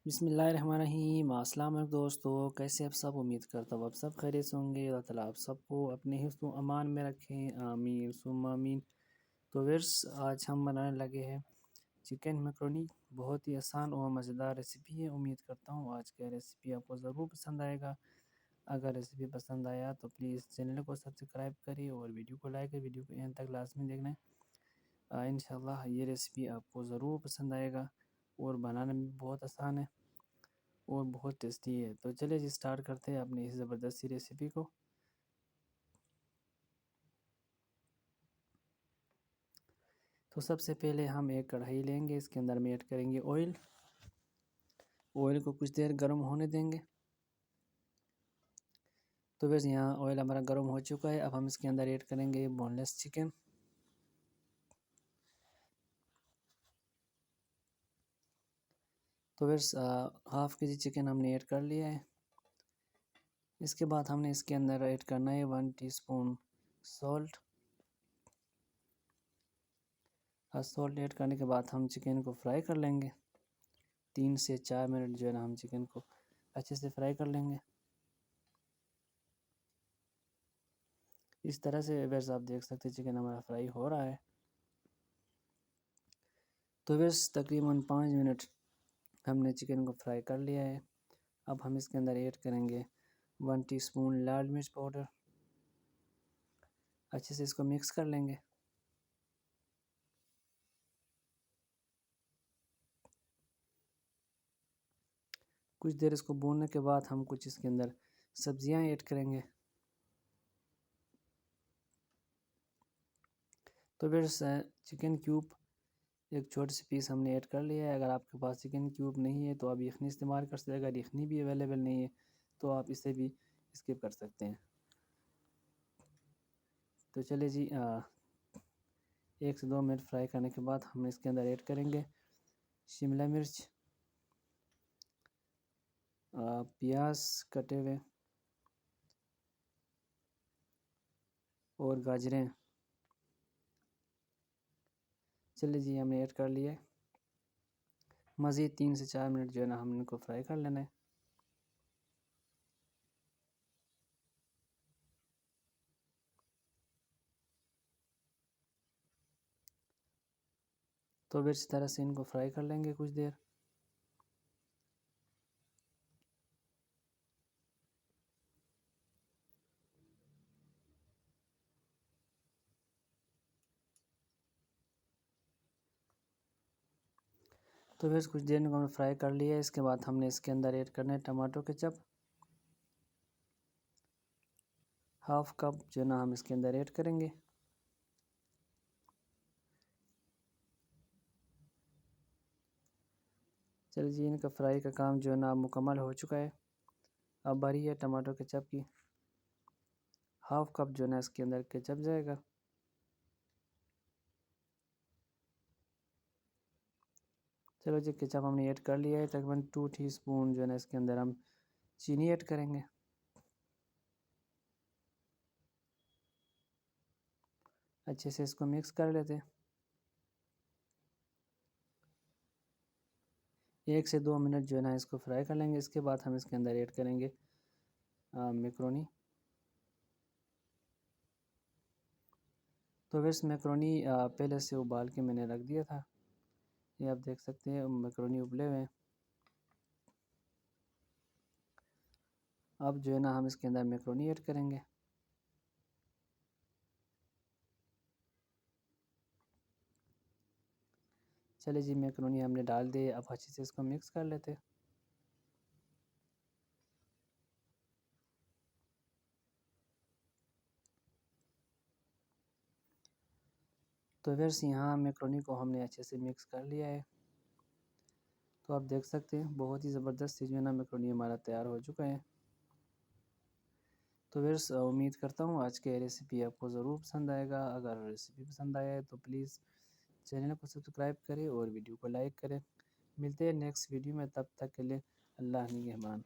बिस्मिल्लाहिर्रहमानिर्रहीम। अस्सलाम वालेकुम दोस्तों, कैसे आप सब? उम्मीद करता हूँ आप सब खैरियत से होंगे। अल्लाह ताला आप सबको अपने हिफ्ज़ व अमान में रखें, आमीन सुम्मा आमीन। तो व्यूअर्स, आज हम बनाने लगे हैं चिकन मैकरोनी। बहुत ही आसान और मज़ेदार रेसिपी है। उम्मीद करता हूँ आज का रेसिपी आपको ज़रूर पसंद आएगा। अगर रेसिपी पसंद आया तो प्लीज़ चैनल को सब्सक्राइब करिए और वीडियो को लाइक करिए। वीडियो को एंड तक लाज़मी देखना है। इंशाल्लाह ये रेसिपी आपको ज़रूर पसंद आएगा और बनाने में बहुत आसान है और बहुत टेस्टी है। तो चलिए जी स्टार्ट करते हैं अपनी इस ज़बरदस्त सी रेसिपी को। तो सबसे पहले हम एक कढ़ाई लेंगे, इसके अंदर में ऐड करेंगे ऑयल। ऑयल को कुछ देर गर्म होने देंगे। तो बस यहाँ ऑयल हमारा गर्म हो चुका है। अब हम इसके अंदर ऐड करेंगे बोनलेस चिकन। तो बस हाफ़ के जी चिकन हमने ऐड कर लिया है। इसके बाद हमने इसके अंदर ऐड करना है 1 टीस्पून सॉल्ट। सॉल्ट ऐड करने के बाद हम चिकन को फ्राई कर लेंगे। 3 से 4 मिनट जो है ना हम चिकन को अच्छे से फ्राई कर लेंगे। इस तरह से वैसे आप देख सकते हैं चिकन हमारा फ्राई हो रहा है। तो वैसे तकरीबन 5 मिनट हमने चिकन को फ्राई कर लिया है। अब हम इसके अंदर ऐड करेंगे 1 टीस्पून लाल मिर्च पाउडर। अच्छे से इसको मिक्स कर लेंगे। कुछ देर इसको भूनने के बाद हम कुछ इसके अंदर सब्जियां ऐड करेंगे। तो फिर चिकन क्यूब एक छोटे से पीस हमने ऐड कर लिया है। अगर आपके पास चिकन क्यूब नहीं है तो आप यखनी इस्तेमाल कर सकते हैं। अगर यखनी भी अवेलेबल नहीं है तो आप इसे भी स्किप कर सकते हैं। तो चलिए जी 1 से 2 मिनट फ्राई करने के बाद हम इसके अंदर ऐड करेंगे शिमला मिर्च, प्याज कटे हुए और गाजरें। चलिए जी हमने ऐड कर लिया है। मज़ीद 3 से 4 मिनट जो है ना हम इनको फ्राई कर लेना है। तो फिर इस तरह से इनको फ्राई कर लेंगे कुछ देर। तो फिर कुछ देर इनको हमने फ्राई कर लिया है। इसके बाद हमने इसके अंदर ऐड करना है टमाटो केचप। हाफ़ कप जो है ना हम इसके अंदर ऐड करेंगे। चलिए जी इनका फ्राई का काम जो है ना मुकम्मल हो चुका है। अब बारी है टमाटो केचप की। हाफ़ कप जो है ना इसके अंदर केचप जाएगा। चलो जी केचप हमने ऐड कर लिया है। तकरीबन 2 टीस्पून जो है ना इसके अंदर हम चीनी ऐड करेंगे। अच्छे से इसको मिक्स कर लेते हैं। 1 से 2 मिनट जो है ना इसको फ्राई कर लेंगे। इसके बाद हम इसके अंदर ऐड करेंगे मैक्रोनी। तो वैसे मैक्रोनी पहले से उबाल के मैंने रख दिया था। ये आप देख सकते हैं मैक्रोनी उबले हुए हैं। अब जो है ना हम इसके अंदर मैक्रोनी ऐड करेंगे। चलिए जी मैक्रोनी हमने डाल दी। अब अच्छे से इसको मिक्स कर लेते हैं। तो वैसे यहाँ मैक्रोनी को हमने अच्छे से मिक्स कर लिया है। तो आप देख सकते हैं बहुत ही ज़बरदस्त सी जो है ना मैक्रोनी हमारा तैयार हो चुका है। तो वैसे उम्मीद करता हूँ आज की रेसिपी आपको ज़रूर पसंद आएगा। अगर रेसिपी पसंद आया है तो प्लीज़ चैनल को सब्सक्राइब करें और वीडियो को लाइक करें। मिलते हैं नेक्स्ट वीडियो में, तब तक के लिए अल्लाह निगहबान।